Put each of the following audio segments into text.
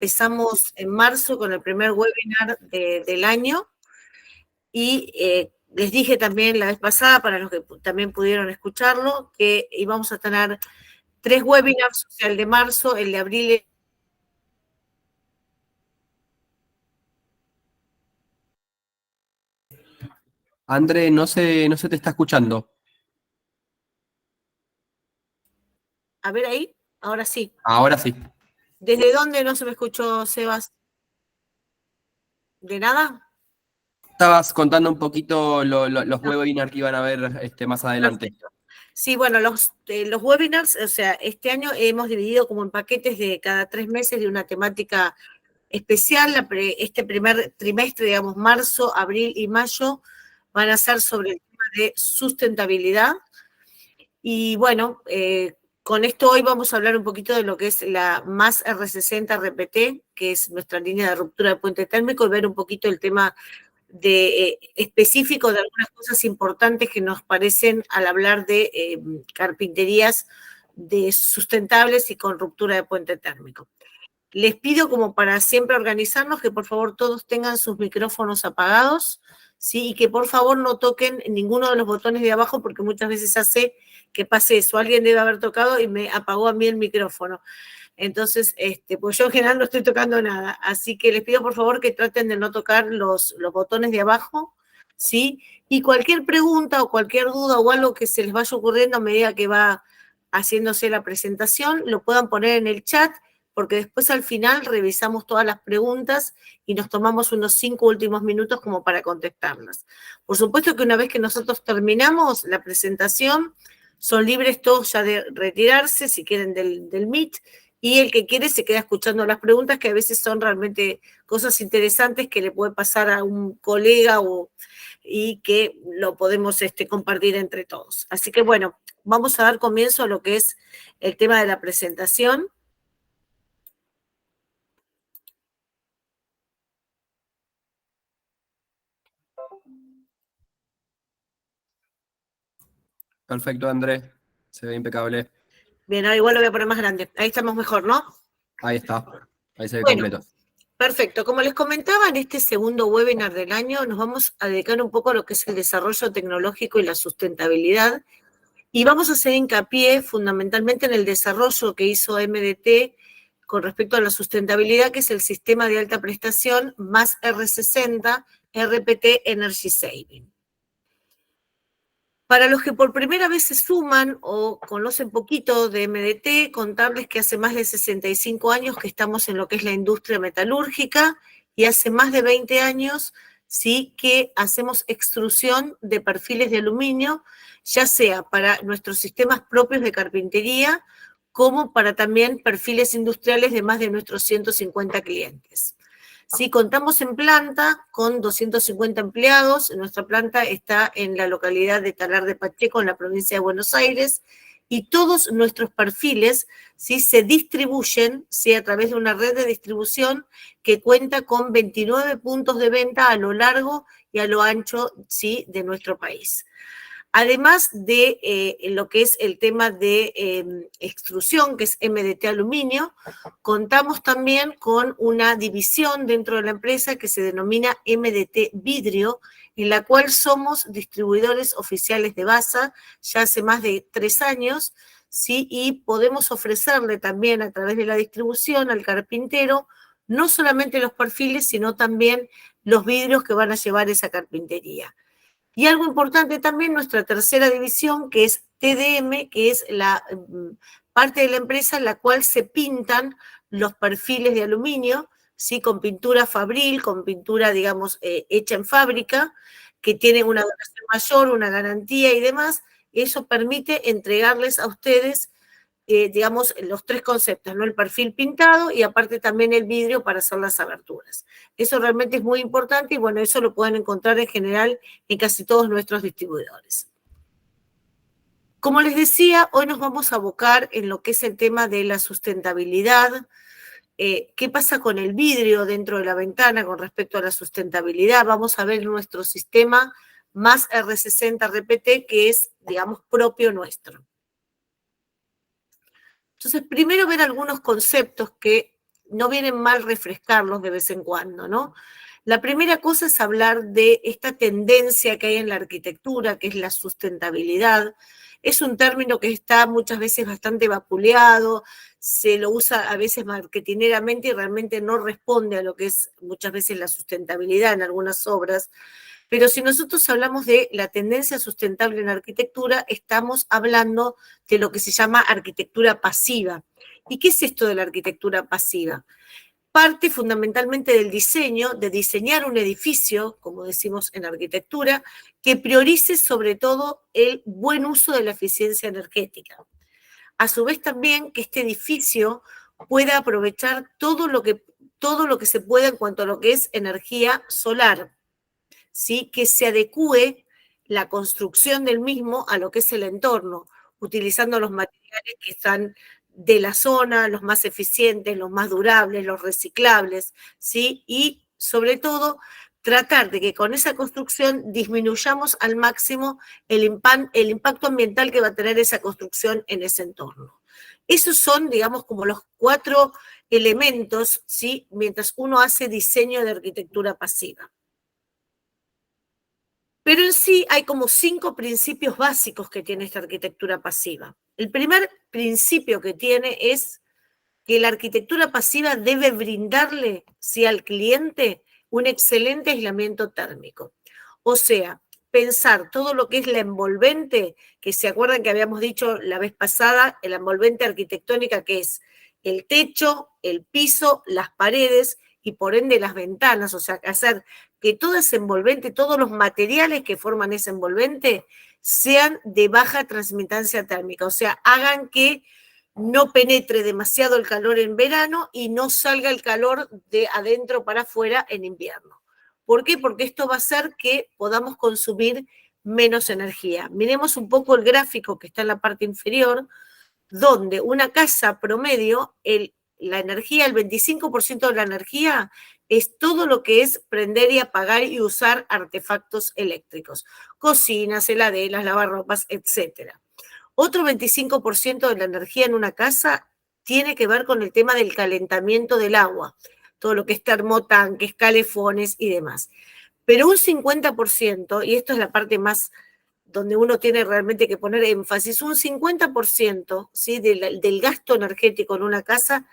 Empezamos en marzo con el primer webinar del año y les dije también la vez pasada, para los que también pudieron escucharlo, que íbamos a tener 3 webinars, o sea, el de marzo, el de abril. André, no se te está escuchando. A ver ahí, ahora sí. Ahora sí. ¿Desde dónde no se me escuchó, Sebas? ¿De nada? Estabas contando un poquito los webinars que iban a haber más adelante. Perfecto. Sí, bueno, los webinars, o sea, este año hemos dividido como en paquetes de cada 3 meses de una temática especial. Este primer trimestre, digamos, marzo, abril y mayo, van a ser sobre el tema de sustentabilidad. Y bueno, con esto hoy vamos a hablar un poquito de lo que es la MAS R60 RPT, que es nuestra línea de ruptura de puente térmico, y ver un poquito el tema específico de algunas cosas importantes que nos parecen al hablar de carpinterías sustentables y con ruptura de puente térmico. Les pido, como para siempre organizarnos, que por favor todos tengan sus micrófonos apagados, ¿sí? Y que por favor no toquen ninguno de los botones de abajo, porque muchas veces hace que pase eso. Alguien debe haber tocado y me apagó a mí el micrófono. Entonces, pues yo en general no estoy tocando nada. Así que les pido por favor que traten de no tocar los botones de abajo, ¿sí? Y cualquier pregunta o cualquier duda o algo que se les vaya ocurriendo a medida que va haciéndose la presentación, lo puedan poner en el chat, porque después al final revisamos todas las preguntas y nos tomamos unos 5 últimos minutos como para contestarlas. Por supuesto que una vez que nosotros terminamos la presentación, son libres todos ya de retirarse, si quieren, del Meet, y el que quiere se queda escuchando las preguntas, que a veces son realmente cosas interesantes que le puede pasar a un colega y que lo podemos compartir entre todos. Así que bueno, vamos a dar comienzo a lo que es el tema de la presentación. Perfecto, André. Se ve impecable. Bien, ahora igual lo voy a poner más grande. Ahí estamos mejor, ¿no? Ahí está. Ahí se ve Bueno, completo. perfecto. Como les comentaba, en este segundo webinar del año nos vamos a dedicar un poco a lo que es el desarrollo tecnológico y la sustentabilidad. Y vamos a hacer hincapié fundamentalmente en el desarrollo que hizo MDT con respecto a la sustentabilidad, que es el sistema de alta prestación más R60 RPT Energy Saving. Para los que por primera vez se suman o conocen poquito de MDT, contarles que hace más de 65 años que estamos en lo que es la industria metalúrgica y hace más de 20 años sí que hacemos extrusión de perfiles de aluminio, ya sea para nuestros sistemas propios de carpintería, como para también perfiles industriales de más de nuestros 150 clientes. Sí, contamos en planta con 250 empleados. Nuestra planta está en la localidad de Talar de Pacheco, en la provincia de Buenos Aires, y todos nuestros perfiles, ¿sí?, se distribuyen, ¿sí?, a través de una red de distribución que cuenta con 29 puntos de venta a lo largo y a lo ancho, ¿sí?, de nuestro país. Además de lo que es el tema de extrusión, que es MDT Aluminio, contamos también con una división dentro de la empresa que se denomina MDT Vidrio, en la cual somos distribuidores oficiales de Basa ya hace más de 3 años, ¿sí? Y podemos ofrecerle también a través de la distribución al carpintero no solamente los perfiles, sino también los vidrios que van a llevar esa carpintería. Y algo importante también, nuestra tercera división, que es TDM, que es la parte de la empresa en la cual se pintan los perfiles de aluminio, ¿sí?, con pintura fabril, con pintura, digamos, hecha en fábrica, que tiene una duración mayor, una garantía y demás. Eso permite entregarles a ustedes, digamos, los 3 conceptos, ¿no? El perfil pintado y aparte también el vidrio para hacer las aberturas. Eso realmente es muy importante y bueno, eso lo pueden encontrar en general en casi todos nuestros distribuidores. Como les decía, hoy nos vamos a abocar en lo que es el tema de la sustentabilidad. ¿Qué pasa con el vidrio dentro de la ventana con respecto a la sustentabilidad? Vamos a ver nuestro sistema más R60 RPT, que es, digamos, propio nuestro. Entonces, primero ver algunos conceptos que no viene mal refrescarlos de vez en cuando, ¿no? La primera cosa es hablar de esta tendencia que hay en la arquitectura, que es la sustentabilidad. Es un término que está muchas veces bastante vapuleado, se lo usa a veces marketineramente y realmente no responde a lo que es muchas veces la sustentabilidad en algunas obras. Pero si nosotros hablamos de la tendencia sustentable en la arquitectura, estamos hablando de lo que se llama arquitectura pasiva. ¿Y qué es esto de la arquitectura pasiva? Parte fundamentalmente del diseño, de diseñar un edificio, como decimos en arquitectura, que priorice sobre todo el buen uso de la eficiencia energética. A su vez también que este edificio pueda aprovechar todo lo que se pueda en cuanto a lo que es energía solar, ¿sí? Que se adecúe la construcción del mismo a lo que es el entorno, utilizando los materiales que están de la zona, los más eficientes, los más durables, los reciclables, ¿sí? Y sobre todo, tratar de que con esa construcción disminuyamos al máximo el impacto ambiental que va a tener esa construcción en ese entorno. Esos son, digamos, como los 4 elementos, ¿sí? Mientras uno hace diseño de arquitectura pasiva. Pero en sí hay como 5 principios básicos que tiene esta arquitectura pasiva. El primer principio que tiene es que la arquitectura pasiva debe brindarle, sí, al cliente un excelente aislamiento térmico. O sea, pensar todo lo que es la envolvente, que se acuerdan que habíamos dicho la vez pasada, la envolvente arquitectónica que es el techo, el piso, las paredes y por ende las ventanas, o sea, hacer que todo ese envolvente, todos los materiales que forman ese envolvente sean de baja transmitancia térmica, o sea, hagan que no penetre demasiado el calor en verano y no salga el calor de adentro para afuera en invierno. ¿Por qué? Porque esto va a hacer que podamos consumir menos energía. Miremos un poco el gráfico que está en la parte inferior, donde una casa promedio, la energía, el 25% de la energía es todo lo que es prender y apagar y usar artefactos eléctricos, cocinas, heladeras, lavarropas, etcétera. Otro 25% de la energía en una casa tiene que ver con el tema del calentamiento del agua, todo lo que es termotanques, calefones y demás. Pero un 50%, y esto es la parte más donde uno tiene realmente que poner énfasis, un 50%, ¿sí? del gasto energético en una casa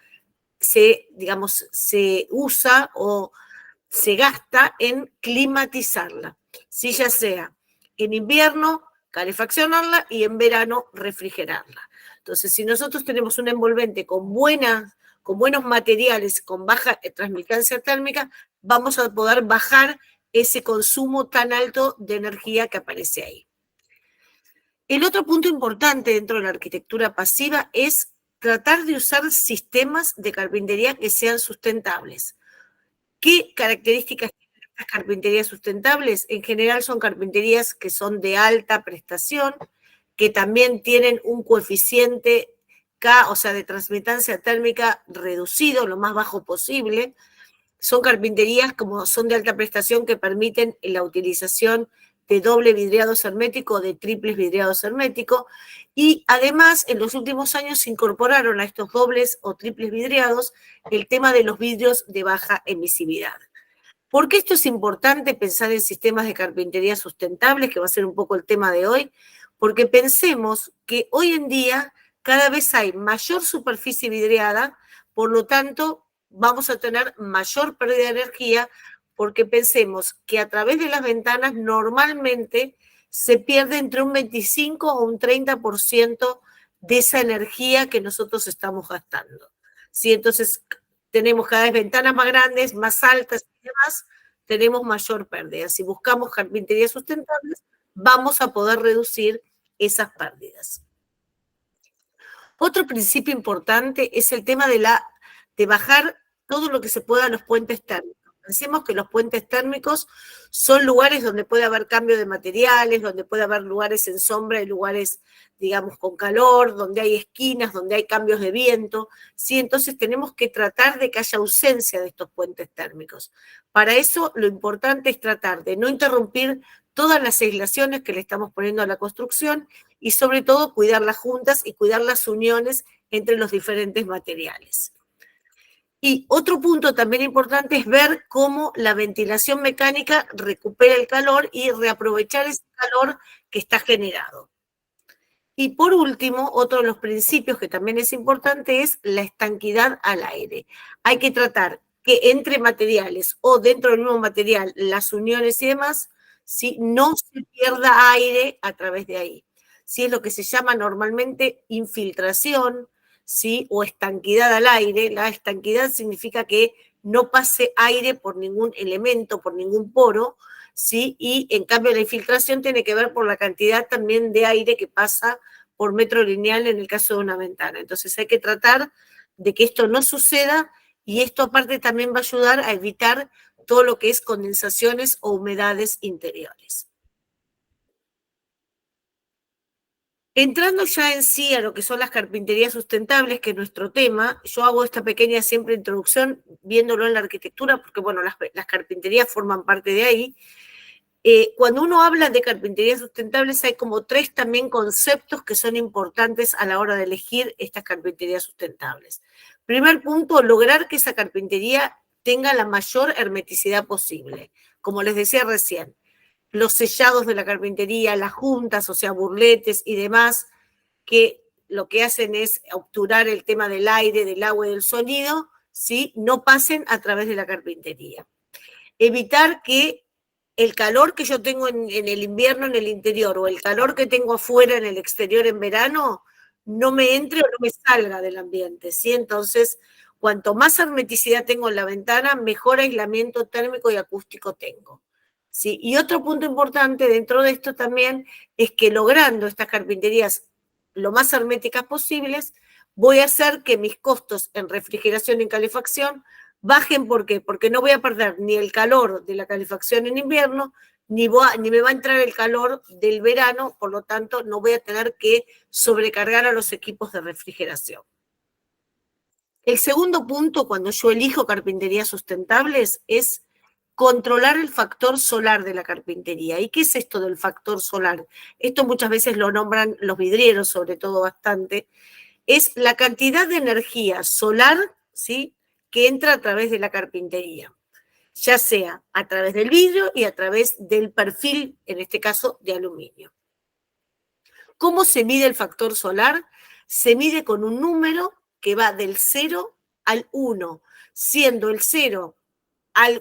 se usa o se gasta en climatizarla, ¿sí? Ya sea en invierno, calefaccionarla y en verano, refrigerarla. Entonces, si nosotros tenemos un envolvente con buenos materiales, con baja transmitancia térmica, vamos a poder bajar ese consumo tan alto de energía que aparece ahí. El otro punto importante dentro de la arquitectura pasiva es tratar de usar sistemas de carpintería que sean sustentables. ¿Qué características tienen estas carpinterías sustentables? En general son carpinterías que son de alta prestación, que también tienen un coeficiente K, o sea, de transmitancia térmica reducido, lo más bajo posible. Son carpinterías como son de alta prestación que permiten la utilización de doble vidriado hermético o de triples vidriados hermético, y además en los últimos años se incorporaron a estos dobles o triples vidriados el tema de los vidrios de baja emisividad. ¿Por qué esto es importante pensar en sistemas de carpintería sustentables, que va a ser un poco el tema de hoy? Porque pensemos que hoy en día cada vez hay mayor superficie vidriada, por lo tanto vamos a tener mayor pérdida de energía, porque pensemos que a través de las ventanas normalmente se pierde entre un 25 o un 30% de esa energía que nosotros estamos gastando. ¿Sí? Entonces, tenemos cada vez ventanas más grandes, más altas y demás, tenemos mayor pérdida. Si buscamos carpinterías sustentables, vamos a poder reducir esas pérdidas. Otro principio importante es el tema de bajar todo lo que se pueda a los puentes térmicos. Pensemos que los puentes térmicos son lugares donde puede haber cambio de materiales, donde puede haber lugares en sombra y lugares, digamos, con calor, donde hay esquinas, donde hay cambios de viento, ¿sí? Entonces tenemos que tratar de que haya ausencia de estos puentes térmicos. Para eso lo importante es tratar de no interrumpir todas las aislaciones que le estamos poniendo a la construcción y sobre todo cuidar las juntas y cuidar las uniones entre los diferentes materiales. Y otro punto también importante es ver cómo la ventilación mecánica recupera el calor y reaprovechar ese calor que está generado. Y por último, otro de los principios que también es importante es la estanquidad al aire. Hay que tratar que entre materiales o dentro del mismo material, las uniones y demás, ¿sí? No se pierda aire a través de ahí. ¿Sí? Es lo que se llama normalmente infiltración, ¿sí? O estanquidad al aire. La estanquidad significa que no pase aire por ningún elemento, por ningún poro, ¿sí? Y en cambio la infiltración tiene que ver por la cantidad también de aire que pasa por metro lineal en el caso de una ventana. Entonces hay que tratar de que esto no suceda y esto aparte también va a ayudar a evitar todo lo que es condensaciones o humedades interiores. Entrando ya en sí a lo que son las carpinterías sustentables, que es nuestro tema, yo hago esta pequeña siempre introducción viéndolo en la arquitectura, porque bueno, las carpinterías forman parte de ahí. Cuando uno habla de carpinterías sustentables hay como 3 también conceptos que son importantes a la hora de elegir estas carpinterías sustentables. Primer punto, lograr que esa carpintería tenga la mayor hermeticidad posible. Como les decía recién, los sellados de la carpintería, las juntas, o sea, burletes y demás, que lo que hacen es obturar el tema del aire, del agua y del sonido, ¿sí? No pasen a través de la carpintería. Evitar que el calor que yo tengo en el invierno en el interior o el calor que tengo afuera en el exterior en verano no me entre o no me salga del ambiente, ¿sí? Entonces, cuanto más hermeticidad tengo en la ventana, mejor aislamiento térmico y acústico tengo, ¿sí? Y otro punto importante dentro de esto también es que logrando estas carpinterías lo más herméticas posibles, voy a hacer que mis costos en refrigeración y calefacción bajen. ¿Por qué? Porque no voy a perder ni el calor de la calefacción en invierno, ni me va a entrar el calor del verano, por lo tanto no voy a tener que sobrecargar a los equipos de refrigeración. El segundo punto, cuando yo elijo carpinterías sustentables, es controlar el factor solar de la carpintería. ¿Y qué es esto del factor solar? Esto muchas veces lo nombran los vidrieros, sobre todo bastante. Es la cantidad de energía solar, ¿sí?, que entra a través de la carpintería, ya sea a través del vidrio y a través del perfil, en este caso, de aluminio. ¿Cómo se mide el factor solar? Se mide con un número que va del 0 al 1, siendo el 0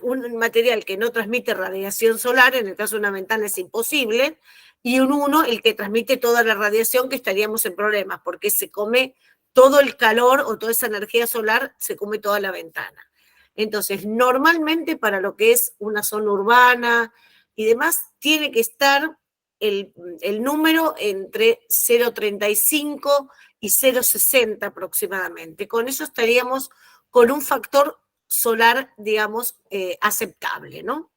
un material que no transmite radiación solar, en el caso de una ventana es imposible, y un 1 el que transmite toda la radiación, que estaríamos en problemas, porque se come todo el calor o toda esa energía solar, se come toda la ventana. Entonces, normalmente para lo que es una zona urbana y demás, tiene que estar el número entre 0,35 y 0,60 aproximadamente. Con eso estaríamos con un factor solar, digamos, aceptable, ¿no?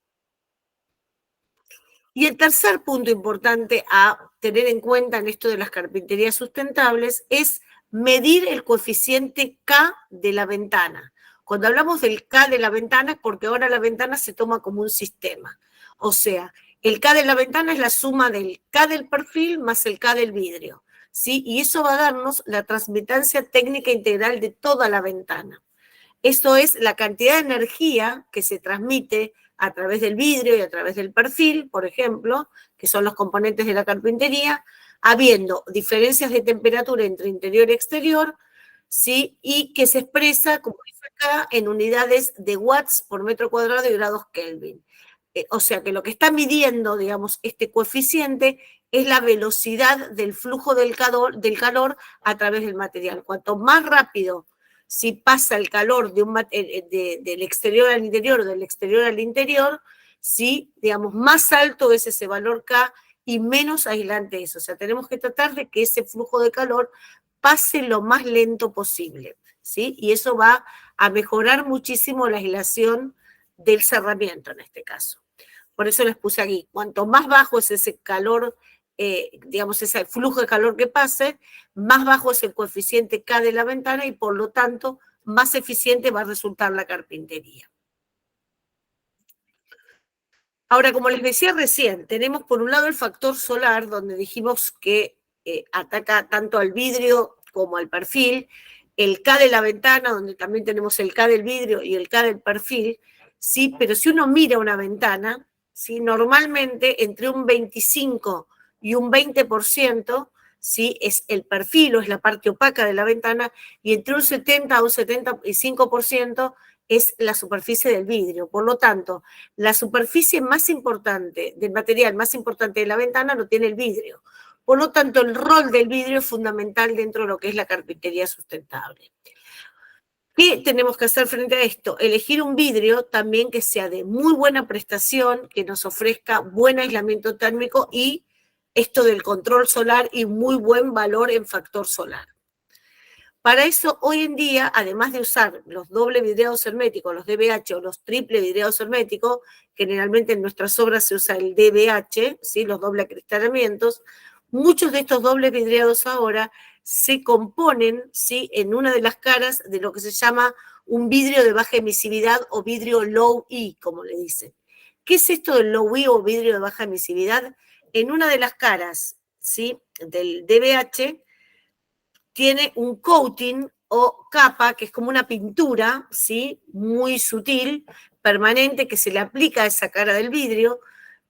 Y el tercer punto importante a tener en cuenta en esto de las carpinterías sustentables es medir el coeficiente K de la ventana. Cuando hablamos del K de la ventana es porque ahora la ventana se toma como un sistema. O sea, el K de la ventana es la suma del K del perfil más el K del vidrio, ¿sí? Y eso va a darnos la transmitancia técnica integral de toda la ventana. Esto es la cantidad de energía que se transmite a través del vidrio y a través del perfil, por ejemplo, que son los componentes de la carpintería, habiendo diferencias de temperatura entre interior y exterior, ¿sí? Y que se expresa, como dice acá, en unidades de watts por metro cuadrado y grados Kelvin. O sea que lo que está midiendo, digamos, este coeficiente es la velocidad del flujo del calor a través del material. Cuanto más rápido si pasa el calor del exterior al interior o del exterior al interior, ¿sí? Digamos, más alto es ese valor K y menos aislante es. O sea, tenemos que tratar de que ese flujo de calor pase lo más lento posible, ¿sí? Y eso va a mejorar muchísimo la aislación del cerramiento en este caso. Por eso les puse aquí, cuanto más bajo es ese calor, digamos, ese flujo de calor que pase, más bajo es el coeficiente K de la ventana y por lo tanto más eficiente va a resultar la carpintería. Ahora, como les decía recién, tenemos por un lado el factor solar, donde dijimos que ataca tanto al vidrio como al perfil. el K de la ventana, donde también tenemos el K del vidrio y el K del perfil, ¿sí? Pero si uno mira una ventana, ¿sí? Normalmente entre un 25 y un 20%, ¿sí? Es el perfil o es la parte opaca de la ventana, y entre un 70 a un 75% es la superficie del vidrio. Por lo tanto, la superficie más importante, del material más importante de la ventana lo tiene el vidrio. Por lo tanto, el rol del vidrio es fundamental dentro de lo que es la carpintería sustentable. ¿Qué tenemos que hacer frente a esto? Elegir un vidrio también que sea de muy buena prestación, que nos ofrezca buen aislamiento térmico y esto del control solar y muy buen valor en factor solar. Para eso, hoy en día, además de usar los doble vidriados herméticos, los DBH o los triple vidriados herméticos, generalmente en nuestras obras se usa el DBH, ¿sí? Los doble acristalamientos, muchos de estos dobles vidriados ahora se componen, ¿sí? En una de las caras de lo que se llama un vidrio de baja emisividad o vidrio low E, como le dicen. ¿Qué es esto del low E o vidrio de baja emisividad? En una de las caras, ¿sí? Del DBH tiene un coating o capa, que es como una pintura, ¿sí? Muy sutil, permanente, que se le aplica a esa cara del vidrio,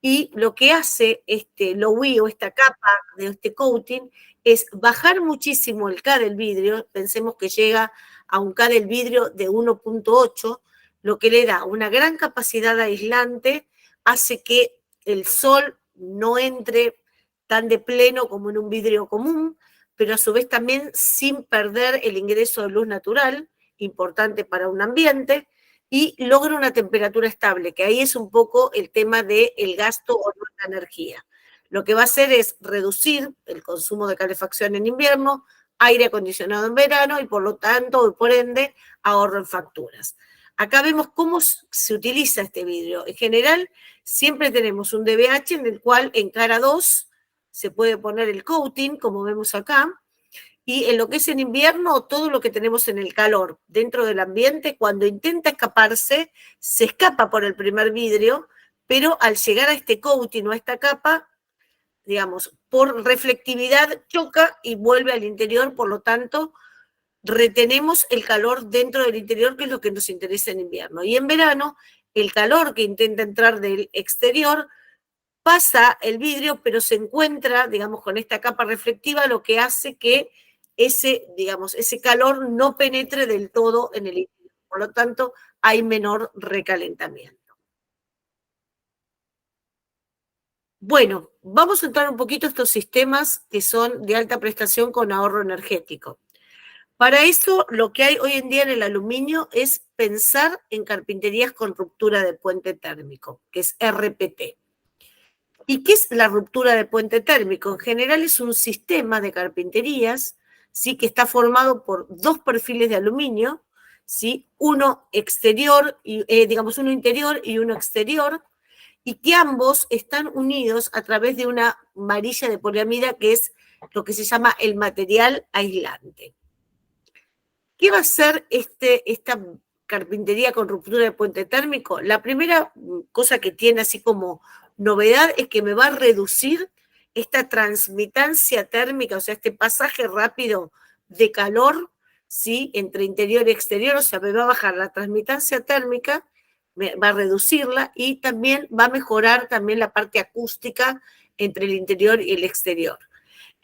y lo que hace este low-E o esta capa de este coating es bajar muchísimo el K del vidrio. Pensemos que llega a un K del vidrio de 1.8, lo que le da una gran capacidad aislante, hace que el sol no entre tan de pleno como en un vidrio común, pero a su vez también sin perder el ingreso de luz natural, importante para un ambiente, y logra una temperatura estable, que ahí es un poco el tema del gasto o no de energía. Lo que va a hacer es reducir el consumo de calefacción en invierno, aire acondicionado en verano y por lo tanto, y por ende, ahorro en facturas. Acá vemos cómo se utiliza este vidrio. En general, siempre tenemos un DBH en el cual en cara 2 se puede poner el coating, como vemos acá, y en lo que es en invierno, todo lo que tenemos en el calor, dentro del ambiente, cuando intenta escaparse, se escapa por el primer vidrio, pero al llegar a este coating o a esta capa, digamos, por reflectividad choca y vuelve al interior, por lo tanto, retenemos el calor dentro del interior, que es lo que nos interesa en invierno. Y en verano, el calor que intenta entrar del exterior pasa el vidrio, pero se encuentra, digamos, con esta capa reflectiva, lo que hace que ese, digamos, ese calor no penetre del todo en el interior. Por lo tanto, hay menor recalentamiento. Bueno, vamos a entrar un poquito a estos sistemas que son de alta prestación con ahorro energético. Para eso, lo que hay hoy en día en el aluminio es pensar en carpinterías con ruptura de puente térmico, que es RPT. ¿Y qué es la ruptura de puente térmico? En general es un sistema de carpinterías, ¿sí? Que está formado por dos perfiles de aluminio, ¿sí? Uno exterior, digamos uno interior y uno exterior, y que ambos están unidos a través de una varilla de poliamida, que es lo que se llama el material aislante. ¿Qué va a hacer esta carpintería con ruptura de puente térmico? La primera cosa que tiene así como novedad es que me va a reducir esta transmitancia térmica, o sea, este pasaje rápido de calor, ¿sí? Entre interior y exterior, o sea, me va a bajar la transmitancia térmica, va a reducirla y también va a mejorar también la parte acústica entre el interior y el exterior.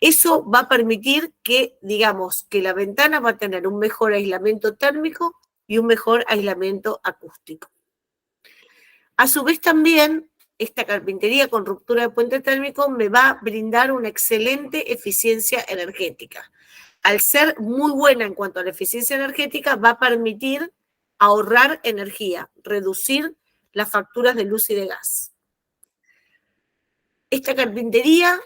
Eso va a permitir que, digamos, que la ventana va a tener un mejor aislamiento térmico y un mejor aislamiento acústico. A su vez también, esta carpintería con ruptura de puente térmico me va a brindar una excelente eficiencia energética. Al ser muy buena en cuanto a la eficiencia energética, va a permitir ahorrar energía, reducir las facturas de luz y de gas. Esta carpintería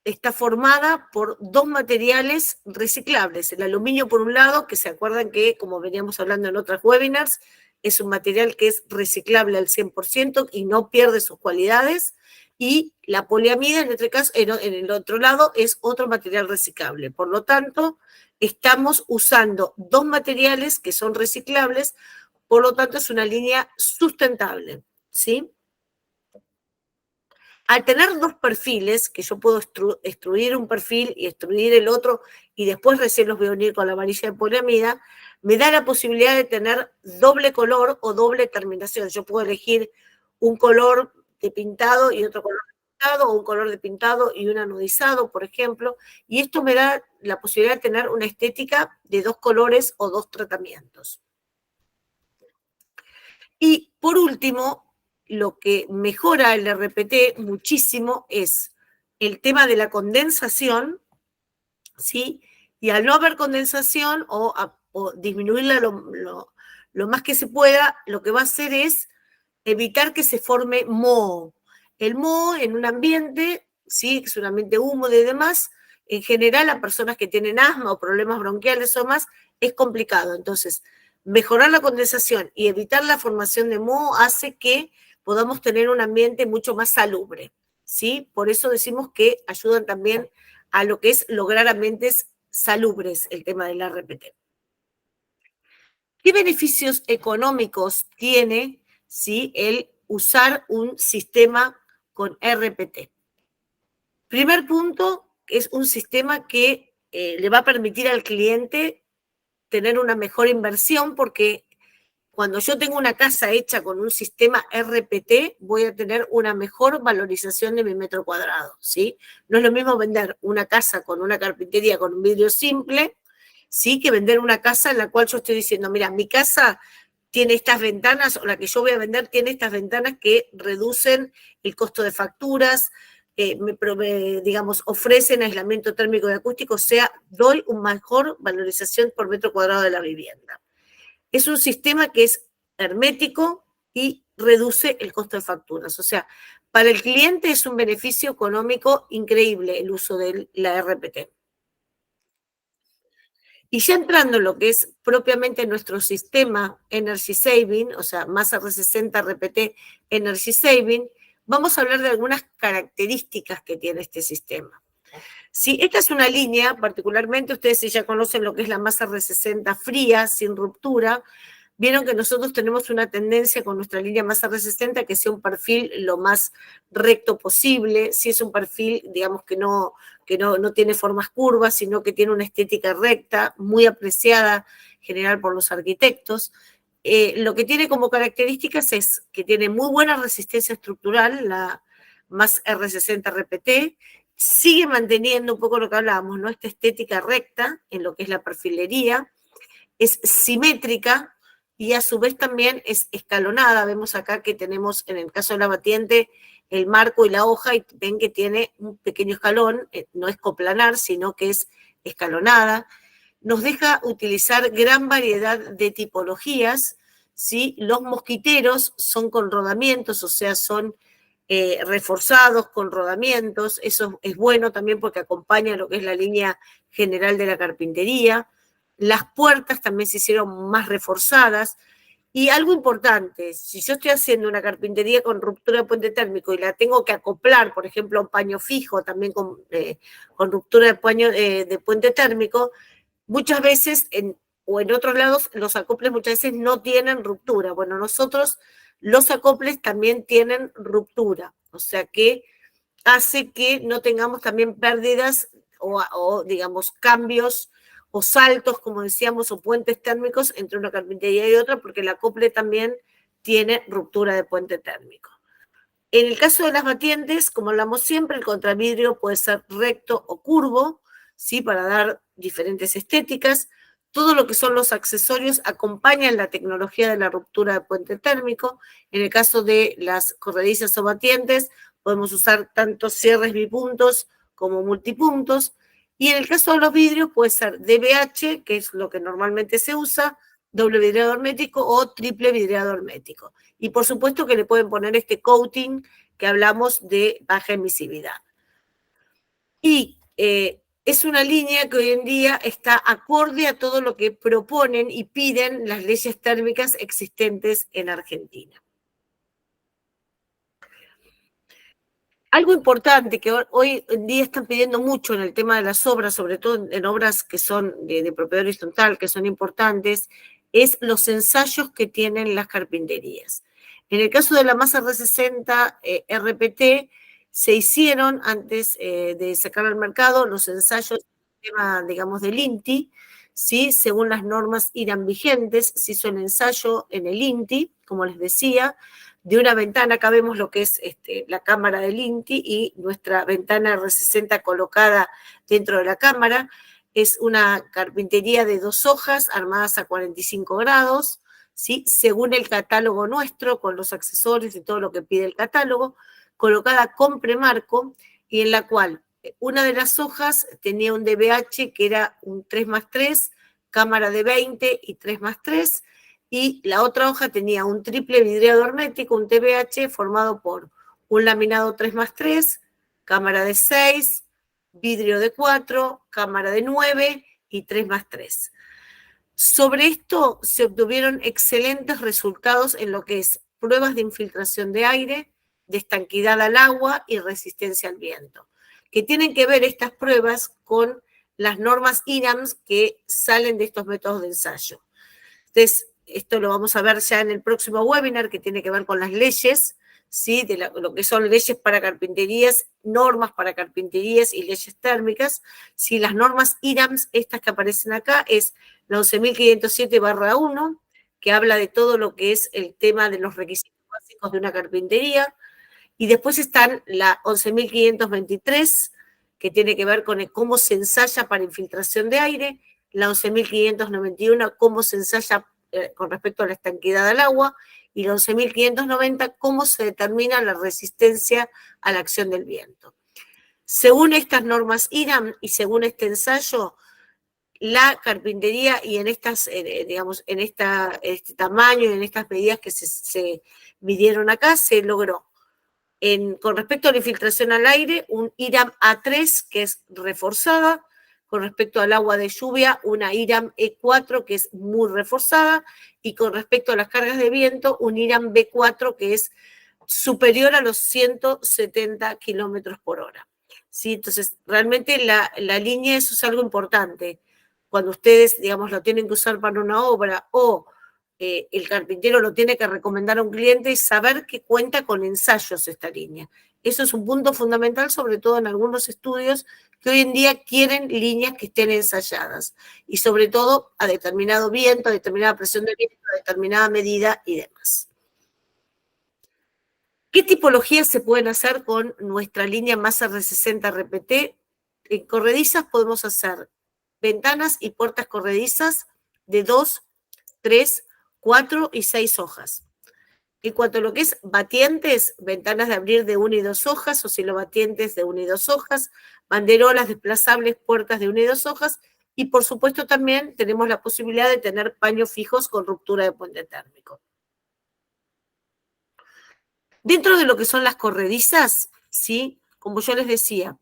está formada por dos materiales reciclables. El aluminio, por un lado, que se acuerdan que, como veníamos hablando en otros webinars, es un material que es reciclable al 100% y no pierde sus cualidades. Y la poliamida, en el otro lado, es otro material reciclable. Por lo tanto, estamos usando dos materiales que son reciclables, por lo tanto, es una línea sustentable, ¿sí? Al tener dos perfiles, que yo puedo extruir un perfil y extruir el otro, y después recién los voy a unir con la varilla de poliamida, me da la posibilidad de tener doble color o doble terminación. Yo puedo elegir un color de pintado y otro color de pintado, o un color de pintado y un anodizado, por ejemplo, y esto me da la posibilidad de tener una estética de dos colores o dos tratamientos. Y por último, lo que mejora el RPT muchísimo es el tema de la condensación, ¿sí? Y al no haber condensación o disminuirla lo más que se pueda, lo que va a hacer es evitar que se forme moho. El moho en un ambiente, ¿sí? Que es un ambiente húmedo y demás, en general a personas que tienen asma o problemas bronquiales o más, es complicado. Entonces, mejorar la condensación y evitar la formación de moho hace que podamos tener un ambiente mucho más salubre, ¿sí? Por eso decimos que ayudan también a lo que es lograr ambientes salubres, el tema del RPT. ¿Qué beneficios económicos tiene, ¿sí?, el usar un sistema con RPT? Primer punto, es un sistema que le va a permitir al cliente tener una mejor inversión, porque cuando yo tengo una casa hecha con un sistema RPT, voy a tener una mejor valorización de mi metro cuadrado, ¿sí? No es lo mismo vender una casa con una carpintería con un vidrio simple, ¿sí?, que vender una casa en la cual yo estoy diciendo, mira, mi casa tiene estas ventanas, o la que yo voy a vender tiene estas ventanas que reducen el costo de facturas, digamos, ofrecen aislamiento térmico y acústico, o sea, doy una mejor valorización por metro cuadrado de la vivienda. Es un sistema que es hermético y reduce el costo de facturas. O sea, para el cliente es un beneficio económico increíble el uso de la RPT. Y ya entrando en lo que es propiamente nuestro sistema Energy Saving, o sea, más R60 RPT Energy Saving, vamos a hablar de algunas características que tiene este sistema. Sí, esta es una línea, particularmente ustedes si ya conocen lo que es la masa R60 fría, sin ruptura, vieron que nosotros tenemos una tendencia con nuestra línea masa R60 que sea un perfil lo más recto posible, si es un perfil, digamos, que no tiene formas curvas, sino que tiene una estética recta, muy apreciada en general por los arquitectos. Lo que tiene como características es que tiene muy buena resistencia estructural, la más R60 RPT, sigue manteniendo un poco lo que hablábamos, ¿no?, esta estética recta en lo que es la perfilería, es simétrica y a su vez también es escalonada. Vemos acá que tenemos, en el caso de la batiente, el marco y la hoja, y ven que tiene un pequeño escalón, no es coplanar, sino que es escalonada. Nos deja utilizar gran variedad de tipologías, ¿sí? Los mosquiteros son con rodamientos, o sea, son reforzados con rodamientos. Eso es bueno también porque acompaña lo que es la línea general de la carpintería. Las puertas también se hicieron más reforzadas. Y algo importante, si yo estoy haciendo una carpintería con ruptura de puente térmico y la tengo que acoplar, por ejemplo, a un paño fijo, también con ruptura de puente térmico, muchas veces, o en otros lados, los acoples muchas veces no tienen ruptura. Bueno, nosotros los acoples también tienen ruptura, o sea que hace que no tengamos también pérdidas o digamos, cambios o saltos, como decíamos, o puentes térmicos entre una carpintería y otra, porque el acople también tiene ruptura de puente térmico. En el caso de las batientes, como hablamos siempre, el contravidrio puede ser recto o curvo, ¿sí?, para dar diferentes estéticas. Todo lo que son los accesorios acompañan la tecnología de la ruptura de puente térmico. En el caso de las corredizas o batientes, podemos usar tanto cierres bipuntos como multipuntos. Y en el caso de los vidrios puede ser DBH, que es lo que normalmente se usa, doble vidriado hermético o triple vidriado hermético. Y por supuesto que le pueden poner este coating que hablamos de baja emisividad. Y es una línea que hoy en día está acorde a todo lo que proponen y piden las leyes térmicas existentes en Argentina. Algo importante que hoy en día están pidiendo mucho en el tema de las obras, sobre todo en obras que son de propiedad horizontal, que son importantes, es los ensayos que tienen las carpinterías. En el caso de la masa R60 RPT, se hicieron antes de sacar al mercado los ensayos digamos, del INTI, ¿sí? Según las normas IRAM vigentes, se hizo el ensayo en el INTI, como les decía, de una ventana. Acá vemos lo que es la cámara del INTI y nuestra ventana R60 colocada dentro de la cámara. Es una carpintería de 2 hojas armadas a 45 grados, ¿sí? Según el catálogo nuestro, con los accesorios y todo lo que pide el catálogo, colocada con premarco y en la cual una de las hojas tenía un DBH que era un 3+3, cámara de 20 y 3+3, y la otra hoja tenía un triple vidriado hermético, un TBH, formado por un laminado 3+3, cámara de 6, vidrio de 4, cámara de 9 y 3+3. Sobre esto se obtuvieron excelentes resultados en lo que es pruebas de infiltración de aire, de estanquidad al agua y resistencia al viento, que tienen que ver estas pruebas con las normas IRAMS que salen de estos métodos de ensayo. Entonces, esto lo vamos a ver ya en el próximo webinar, que tiene que ver con las leyes, ¿sí? De lo que son leyes para carpinterías, normas para carpinterías y leyes térmicas. ¿Sí? Las normas IRAMS, estas que aparecen acá, es la 11.507/1, que habla de todo lo que es el tema de los requisitos básicos de una carpintería. Y después están la 11.523, que tiene que ver con cómo se ensaya para infiltración de aire, la 11.591, cómo se ensaya con respecto a la estanquidad al agua, y la 11.590, cómo se determina la resistencia a la acción del viento. Según estas normas IRAM y según este ensayo, la carpintería, y en estas, digamos, en este tamaño y en estas medidas que se midieron acá, se logró con respecto a la infiltración al aire, un IRAM A3, que es reforzada. Con respecto al agua de lluvia, una IRAM E4, que es muy reforzada. Y con respecto a las cargas de viento, un IRAM B4, que es superior a los 170 km/h. ¿Sí? Entonces, realmente la línea, eso es algo importante. Cuando ustedes, digamos, lo tienen que usar para una obra o el carpintero lo tiene que recomendar a un cliente, y saber que cuenta con ensayos esta línea. Eso es un punto fundamental, sobre todo en algunos estudios que hoy en día quieren líneas que estén ensayadas, y sobre todo a determinado viento, a determinada presión de viento, a determinada medida y demás. ¿Qué tipologías se pueden hacer con nuestra línea más R60 RPT? En corredizas podemos hacer ventanas y puertas corredizas de 2, 3, 4 y 6 hojas. En cuanto a lo que es batientes, ventanas de abrir de 1 y 2 hojas, oscilobatientes de 1 y 2 hojas, banderolas desplazables, puertas de 1 y 2 hojas, y por supuesto también tenemos la posibilidad de tener paños fijos con ruptura de puente térmico. Dentro de lo que son las corredizas, ¿sí? Como yo les decía,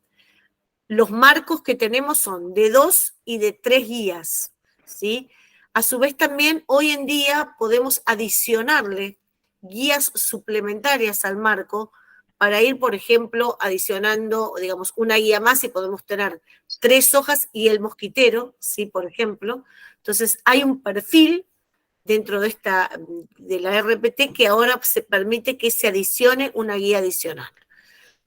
los marcos que tenemos son de 2 y de 3 guías, ¿sí? A su vez también hoy en día podemos adicionarle guías suplementarias al marco para ir, por ejemplo, adicionando, digamos, una guía más, y podemos tener 3 hojas y el mosquitero, ¿sí? Por ejemplo. Entonces, hay un perfil dentro de la RPT que ahora se permite que se adicione una guía adicional.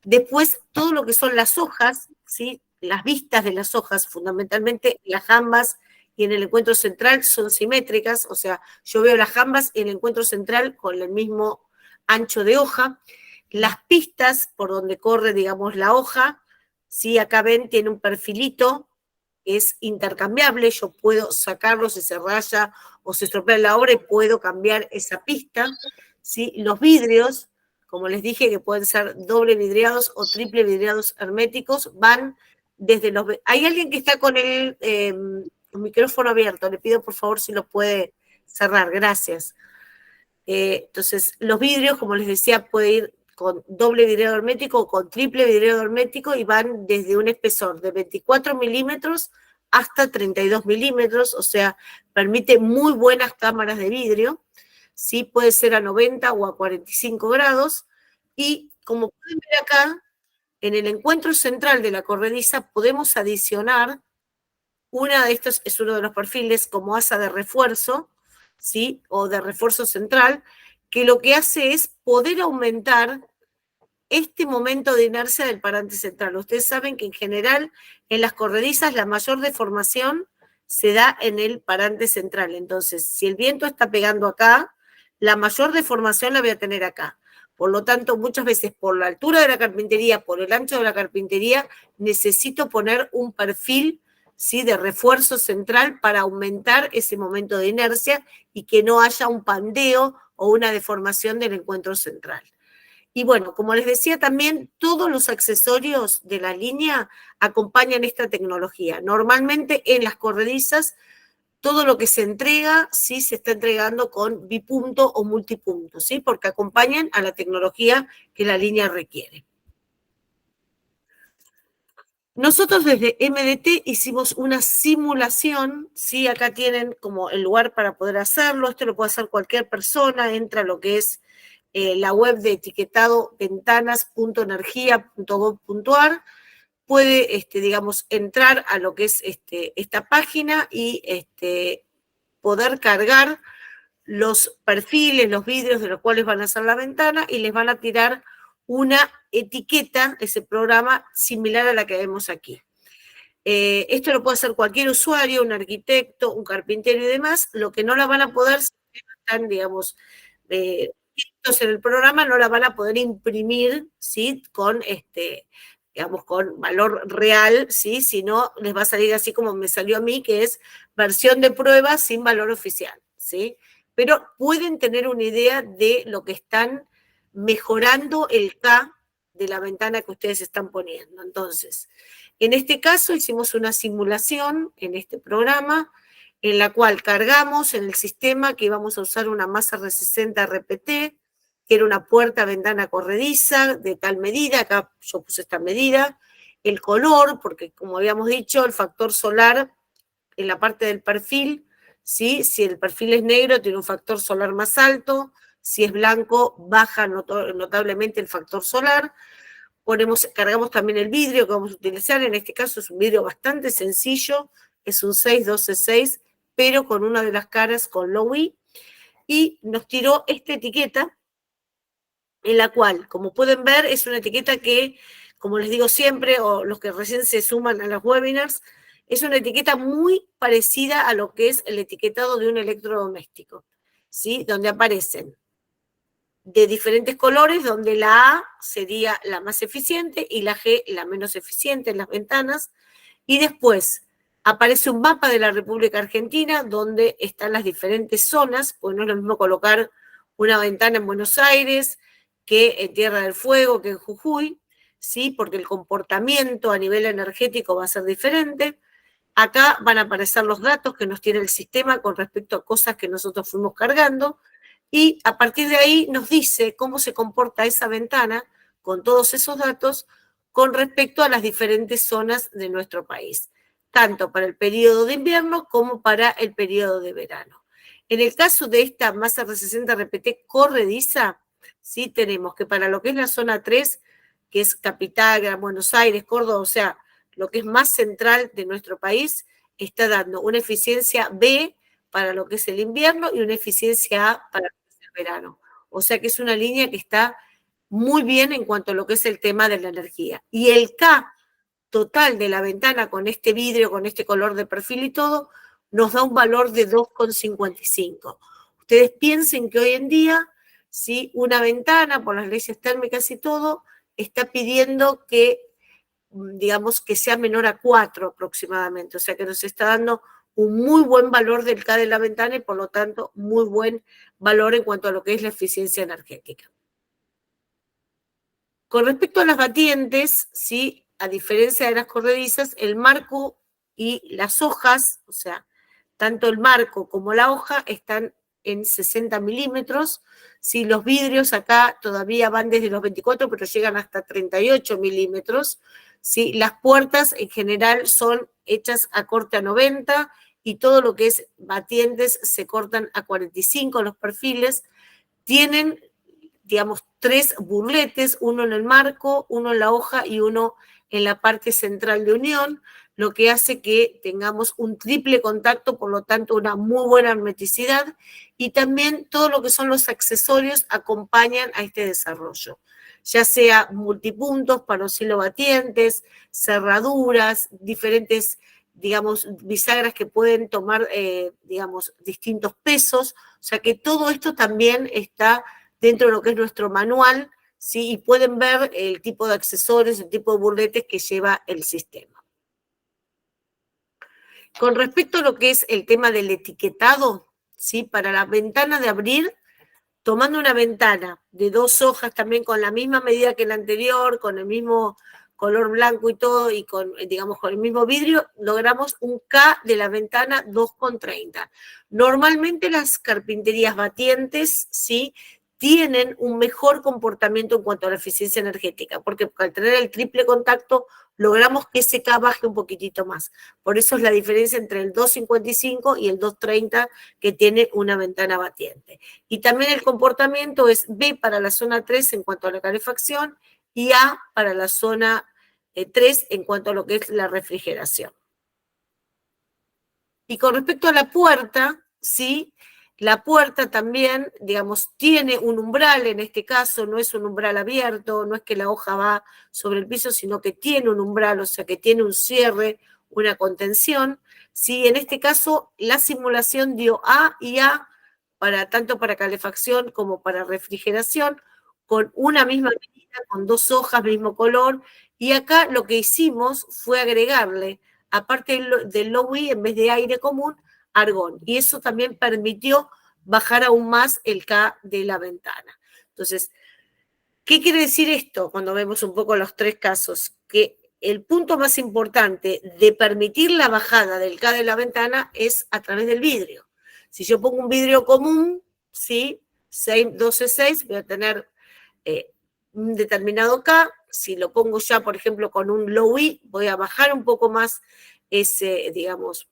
Después, todo lo que son las hojas, ¿sí? Las vistas de las hojas, fundamentalmente las jambas y en el encuentro central son simétricas, o sea, yo veo las jambas y el encuentro central con el mismo ancho de hoja. Las pistas por donde corre, digamos, la hoja, ¿sí? Acá ven, tiene un perfilito, es intercambiable, yo puedo sacarlo si se raya o se estropea la obra y puedo cambiar esa pista, ¿sí? Los vidrios, como les dije, que pueden ser doble vidriados o triple vidriados herméticos, van desde los... Hay alguien que está con el micrófono abierto, le pido por favor si lo puede cerrar, gracias. Entonces, los vidrios, como les decía, puede ir con doble vidriado hermético o con triple vidriado hermético, y van desde un espesor de 24 milímetros hasta 32 milímetros, o sea, permite muy buenas cámaras de vidrio, ¿sí? Puede ser a 90 o a 45 grados, y como pueden ver acá, en el encuentro central de la corrediza podemos adicionar una de estos, es uno de los perfiles como asa de refuerzo, ¿sí? O de refuerzo central, que lo que hace es poder aumentar este momento de inercia del parante central. Ustedes saben que en general en las corredizas la mayor deformación se da en el parante central. Entonces, si el viento está pegando acá, la mayor deformación la voy a tener acá. Por lo tanto, muchas veces por la altura de la carpintería, por el ancho de la carpintería, necesito poner un perfil, ¿sí?, de refuerzo central para aumentar ese momento de inercia y que no haya un pandeo o una deformación del encuentro central. Y bueno, como les decía también, todos los accesorios de la línea acompañan esta tecnología. Normalmente en las corredizas, todo lo que se entrega, sí se está entregando con bipunto o multipunto, ¿sí? Porque acompañan a la tecnología que la línea requiere. Nosotros desde MDT hicimos una simulación, ¿sí? Acá tienen como el lugar para poder hacerlo, esto lo puede hacer cualquier persona, entra a lo que es la web de etiquetado ventanas.energia.gov.ar, puede, digamos, entrar a lo que es esta página y poder cargar los perfiles, los vidrios de los cuales van a hacer la ventana y les van a tirar una etiqueta, ese programa similar a la que vemos aquí. Esto lo puede hacer cualquier usuario, un arquitecto, un carpintero y demás. Lo que no la van a poder, si están, digamos, en el programa, no la van a poder imprimir, ¿sí?, con digamos, con valor real, ¿sí?, si no les va a salir así como me salió a mí, que es versión de prueba sin valor oficial, ¿sí? Pero pueden tener una idea de lo que están mejorando el K de la ventana que ustedes están poniendo. Entonces, en este caso hicimos una simulación en este programa en la cual cargamos en el sistema que íbamos a usar una masa R60 RPT, que era una puerta-ventana corrediza de tal medida, acá yo puse esta medida, el color, porque como habíamos dicho, el factor solar en la parte del perfil, ¿sí?, si el perfil es negro tiene un factor solar más alto, si es blanco baja notablemente el factor solar. Cargamos también el vidrio que vamos a utilizar, en este caso es un vidrio bastante sencillo, es un 612-6, pero con una de las caras con Lowy, y nos tiró esta etiqueta, en la cual, como pueden ver, es una etiqueta que, como les digo siempre, o los que recién se suman a los webinars, es una etiqueta muy parecida a lo que es el etiquetado de un electrodoméstico, ¿sí?, donde aparecen de diferentes colores, donde la A sería la más eficiente y la G la menos eficiente en las ventanas, y después aparece un mapa de la República Argentina donde están las diferentes zonas, pues no es lo mismo colocar una ventana en Buenos Aires que en Tierra del Fuego, que en Jujuy, ¿sí?, porque el comportamiento a nivel energético va a ser diferente. Acá van a aparecer los datos que nos tiene el sistema con respecto a cosas que nosotros fuimos cargando, y a partir de ahí nos dice cómo se comporta esa ventana con todos esos datos con respecto a las diferentes zonas de nuestro país, tanto para el periodo de invierno como para el periodo de verano. En el caso de esta masa R60 RPT corrediza, ¿sí?, tenemos que para lo que es la zona 3, que es Capital, Gran Buenos Aires, Córdoba, o sea, lo que es más central de nuestro país, está dando una eficiencia B para lo que es el invierno y una eficiencia A para lo que es el verano. O sea que es una línea que está muy bien en cuanto a lo que es el tema de la energía. Y el K total de la ventana con este vidrio, con este color de perfil y todo, nos da un valor de 2,55. Ustedes piensen que hoy en día, ¿sí?, una ventana, por las leyes térmicas y todo, está pidiendo que, digamos, que sea menor a 4 aproximadamente, o sea que nos está dando un muy buen valor del K de la ventana y por lo tanto muy buen valor en cuanto a lo que es la eficiencia energética. Con respecto a las batientes, ¿sí?, a diferencia de las corredizas, el marco y las hojas, o sea, tanto el marco como la hoja están en 60 milímetros, ¿sí? Los vidrios acá todavía van desde los 24, pero llegan hasta 38 milímetros, ¿sí? Las puertas en general son hechas a corte a 90 y todo lo que es batientes se cortan a 45 los perfiles. Tienen, digamos, 3 burletes, uno en el marco, uno en la hoja y uno en la parte central de unión. lo que hace que tengamos un triple contacto, por lo tanto una muy buena hermeticidad, y también todo lo que son los accesorios acompañan a este desarrollo, ya sea multipuntos para oscilobatientes, cerraduras, diferentes, digamos, bisagras que pueden tomar, digamos, distintos pesos, o sea que todo esto también está dentro de lo que es nuestro manual, ¿sí? Y pueden ver el tipo de accesorios, el tipo de burletes que lleva el sistema. Con respecto a lo que es el tema del etiquetado, ¿sí? Para la ventana de abrir, tomando una ventana de 2 hojas también con la misma medida que la anterior, con el mismo color blanco y todo, y con, digamos, con el mismo vidrio, logramos un K de la ventana 2,30. Normalmente las carpinterías batientes, ¿sí?, tienen un mejor comportamiento en cuanto a la eficiencia energética, porque al tener el triple contacto logramos que ese K baje un poquitito más. Por eso es la diferencia entre el 2,55 y el 2,30 que tiene una ventana batiente. Y también el comportamiento es B para la zona 3 en cuanto a la calefacción y A para la zona 3 en cuanto a lo que es la refrigeración. Y con respecto a la puerta, ¿sí? La puerta también, digamos, tiene un umbral, en este caso no es un umbral abierto, no es que la hoja va sobre el piso, sino que tiene un umbral, o sea que tiene un cierre, una contención. ¿Sí? En este caso, la simulación dio A y A, tanto para calefacción como para refrigeración, con una misma medida, con 2 hojas, mismo color, y acá lo que hicimos fue agregarle, aparte del low-E, en vez de aire común, argón. Y eso también permitió bajar aún más el K de la ventana. Entonces, ¿qué quiere decir esto cuando vemos un poco los 3 casos? Que el punto más importante de permitir la bajada del K de la ventana es a través del vidrio. Si yo pongo un vidrio común, ¿sí? 12,6, voy a tener un determinado K. Si lo pongo ya, por ejemplo, con un low E, voy a bajar un poco más ese, digamos,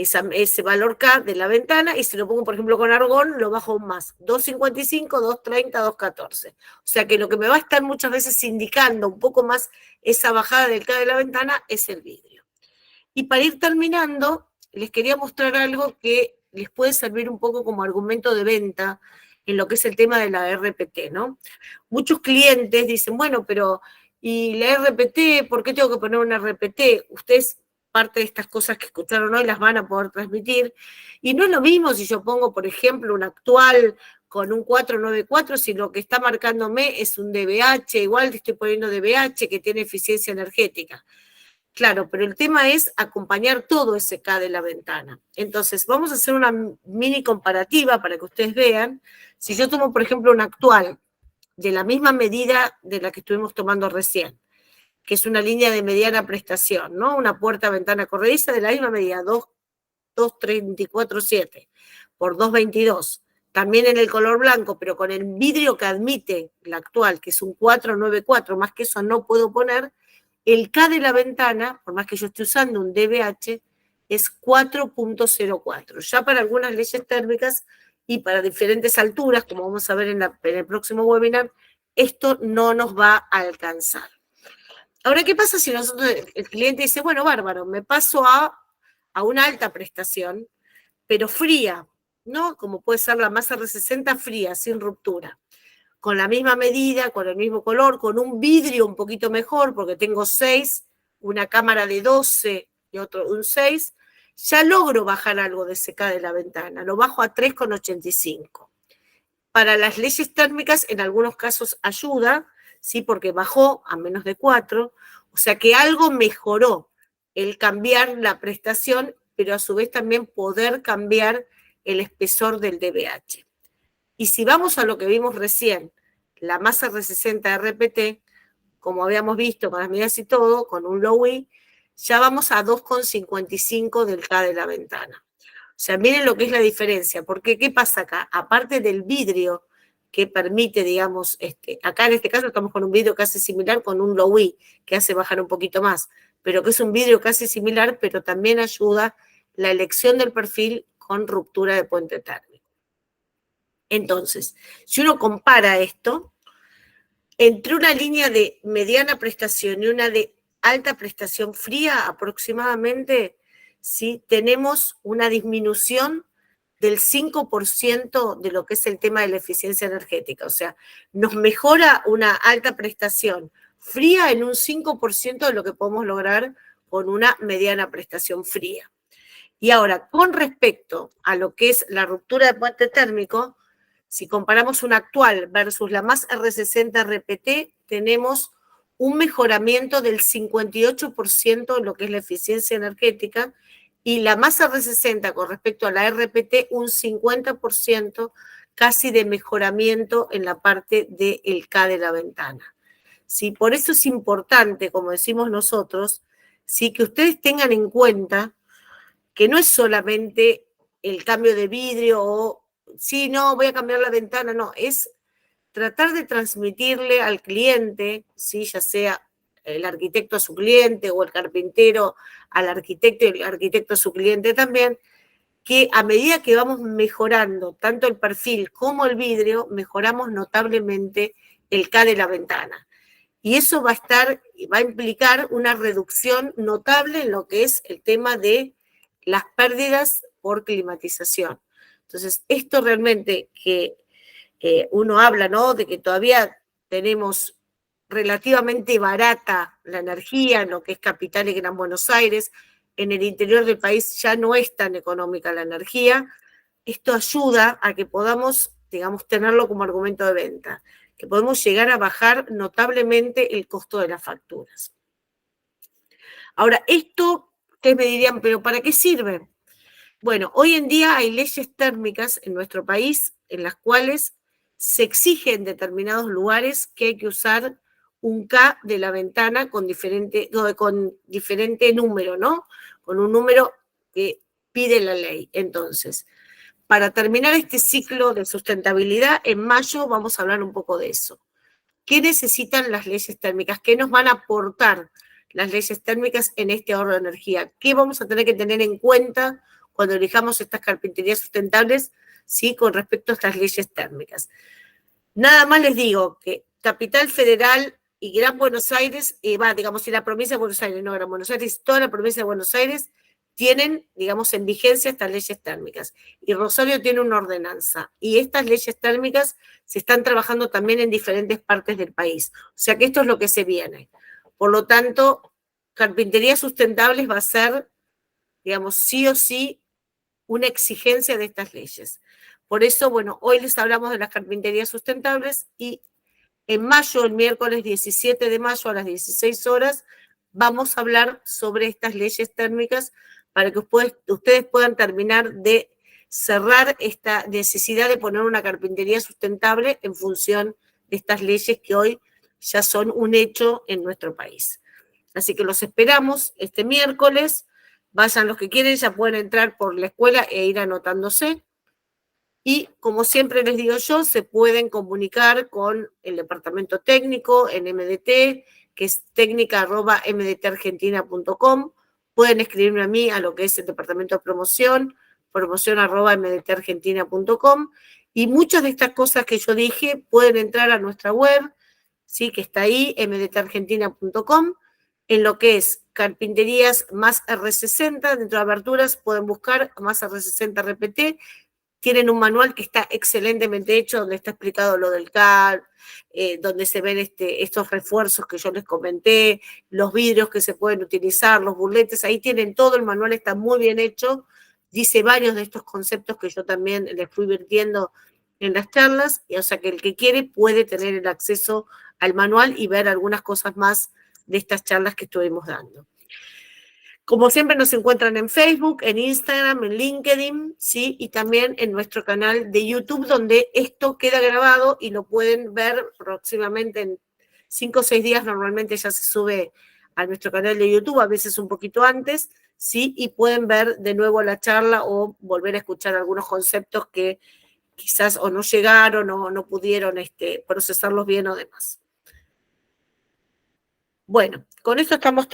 ese valor K de la ventana, y si lo pongo, por ejemplo, con argón, lo bajo aún más. 2,55, 2,30, 2,14. O sea que lo que me va a estar muchas veces indicando un poco más esa bajada del K de la ventana es el vidrio. Y para ir terminando, les quería mostrar algo que les puede servir un poco como argumento de venta en lo que es el tema de la RPT, ¿no? Muchos clientes dicen, bueno, pero ¿y la RPT? ¿Por qué tengo que poner una RPT? Ustedes parte de estas cosas que escucharon hoy las van a poder transmitir. Y no es lo mismo si yo pongo, por ejemplo, un actual con un 494, si lo que está marcándome es un DBH, igual estoy poniendo DBH que tiene eficiencia energética. Claro, pero el tema es acompañar todo ese K de la ventana. Entonces, vamos a hacer una mini comparativa para que ustedes vean. Si yo tomo, por ejemplo, un actual de la misma medida de la que estuvimos tomando recién, que es una línea de mediana prestación, ¿no? Una puerta-ventana corrediza de la misma medida, 2,34,7 por 2,22. También en el color blanco, pero con el vidrio que admite la actual, que es un 4,94, más que eso no puedo poner. El K de la ventana, por más que yo esté usando un DBH, es 4,04. Ya para algunas leyes térmicas y para diferentes alturas, como vamos a ver en el próximo webinar, esto no nos va a alcanzar. Ahora, ¿qué pasa si nosotros, el cliente dice, bueno, bárbaro, me paso a una alta prestación, pero fría, ¿no? Como puede ser la masa R60 fría, sin ruptura, con la misma medida, con el mismo color, con un vidrio un poquito mejor, porque tengo 6, una cámara de 12 y otro un 6, ya logro bajar algo de ese K de la ventana, lo bajo a 3,85. Para las leyes térmicas, en algunos casos ayuda, ¿sí? Porque bajó a menos de 4, o sea que algo mejoró el cambiar la prestación, pero a su vez también poder cambiar el espesor del DBH. Y si vamos a lo que vimos recién, la masa R60 RPT, como habíamos visto con las medidas y todo, con un low E, ya vamos a 2,55 del K de la ventana. O sea, miren lo que es la diferencia, porque ¿qué pasa acá? Aparte del vidrio que permite, digamos, acá en este caso estamos con un vidrio casi similar con un low E, que hace bajar un poquito más, pero que es un vidrio casi similar, pero también ayuda la elección del perfil con ruptura de puente térmico. Entonces, si uno compara esto, entre una línea de mediana prestación y una de alta prestación fría, aproximadamente, ¿sí? Tenemos una disminución del 5% de lo que es el tema de la eficiencia energética. O sea, nos mejora una alta prestación fría en un 5% de lo que podemos lograr con una mediana prestación fría. Y ahora, con respecto a lo que es la ruptura de puente térmico, si comparamos una actual versus la más R60 RPT, tenemos un mejoramiento del 58% en lo que es la eficiencia energética, y la más R60 con respecto a la RPT, un 50% casi de mejoramiento en la parte del K de la ventana. ¿Sí? Por eso es importante, como decimos nosotros, ¿sí? Que ustedes tengan en cuenta que no es solamente el cambio de vidrio o, sí, no, voy a cambiar la ventana, no, es tratar de transmitirle al cliente, ¿sí? Ya sea el arquitecto a su cliente o el carpintero al arquitecto y el arquitecto a su cliente también, que a medida que vamos mejorando tanto el perfil como el vidrio, mejoramos notablemente el K de la ventana. Y eso va a implicar una reducción notable en lo que es el tema de las pérdidas por climatización. Entonces, esto realmente que uno habla, ¿no? De que todavía tenemos relativamente barata la energía en lo que es capital y Gran Buenos Aires. En el interior del país ya no es tan económica la energía. Esto ayuda a que podamos, digamos, tenerlo como argumento de venta, que podemos llegar a bajar notablemente el costo de las facturas. Ahora, esto, ustedes me dirían, ¿pero para qué sirve? Bueno, hoy en día hay leyes térmicas en nuestro país en las cuales se exige en determinados lugares que hay que usar un K de la ventana con diferente número, ¿no? Con un número que pide la ley. Entonces, para terminar este ciclo de sustentabilidad, en mayo vamos a hablar un poco de eso. ¿Qué necesitan las leyes térmicas? ¿Qué nos van a aportar las leyes térmicas en este ahorro de energía? ¿Qué vamos a tener que tener en cuenta cuando elijamos estas carpinterías sustentables, sí, con respecto a estas leyes térmicas? Nada más les digo que Capital Federal y Gran Buenos Aires, digamos, y la provincia de Buenos Aires, no Gran Buenos Aires, toda la provincia de Buenos Aires tienen, digamos, en vigencia estas leyes térmicas. Y Rosario tiene una ordenanza. Y estas leyes térmicas se están trabajando también en diferentes partes del país. O sea que esto es lo que se viene. Por lo tanto, carpinterías sustentables va a ser, digamos, sí o sí, una exigencia de estas leyes. Por eso, bueno, hoy les hablamos de las carpinterías sustentables y en mayo, el miércoles 17 de mayo a las 16 horas, vamos a hablar sobre estas leyes térmicas para que ustedes puedan terminar de cerrar esta necesidad de poner una carpintería sustentable en función de estas leyes que hoy ya son un hecho en nuestro país. Así que los esperamos este miércoles. Vayan los que quieren, ya pueden entrar por la escuela e ir anotándose. Y como siempre les digo yo, se pueden comunicar con el departamento técnico en MDT, que es técnica@mdtargentina.com. Pueden escribirme a mí a lo que es el departamento de promoción, promoción@mdtargentina.com. Y muchas de estas cosas que yo dije pueden entrar a nuestra web, ¿sí? Que está ahí, mdtargentina.com. En lo que es carpinterías más R60, dentro de aberturas pueden buscar más R60 RPT. Tienen un manual que está excelentemente hecho, donde está explicado lo del CAD, donde se ven estos refuerzos que yo les comenté, los vidrios que se pueden utilizar, los burletes, ahí tienen todo, el manual está muy bien hecho, dice varios de estos conceptos que yo también les fui virtiendo en las charlas, y, o sea que el que quiere puede tener el acceso al manual y ver algunas cosas más de estas charlas que estuvimos dando. Como siempre nos encuentran en Facebook, en Instagram, en LinkedIn, ¿sí? Y también en nuestro canal de YouTube, donde esto queda grabado y lo pueden ver próximamente en 5 o 6 días. Normalmente ya se sube a nuestro canal de YouTube, a veces un poquito antes, ¿sí? Y pueden ver de nuevo la charla o volver a escuchar algunos conceptos que quizás o no llegaron o no pudieron procesarlos bien o demás. Bueno, con esto estamos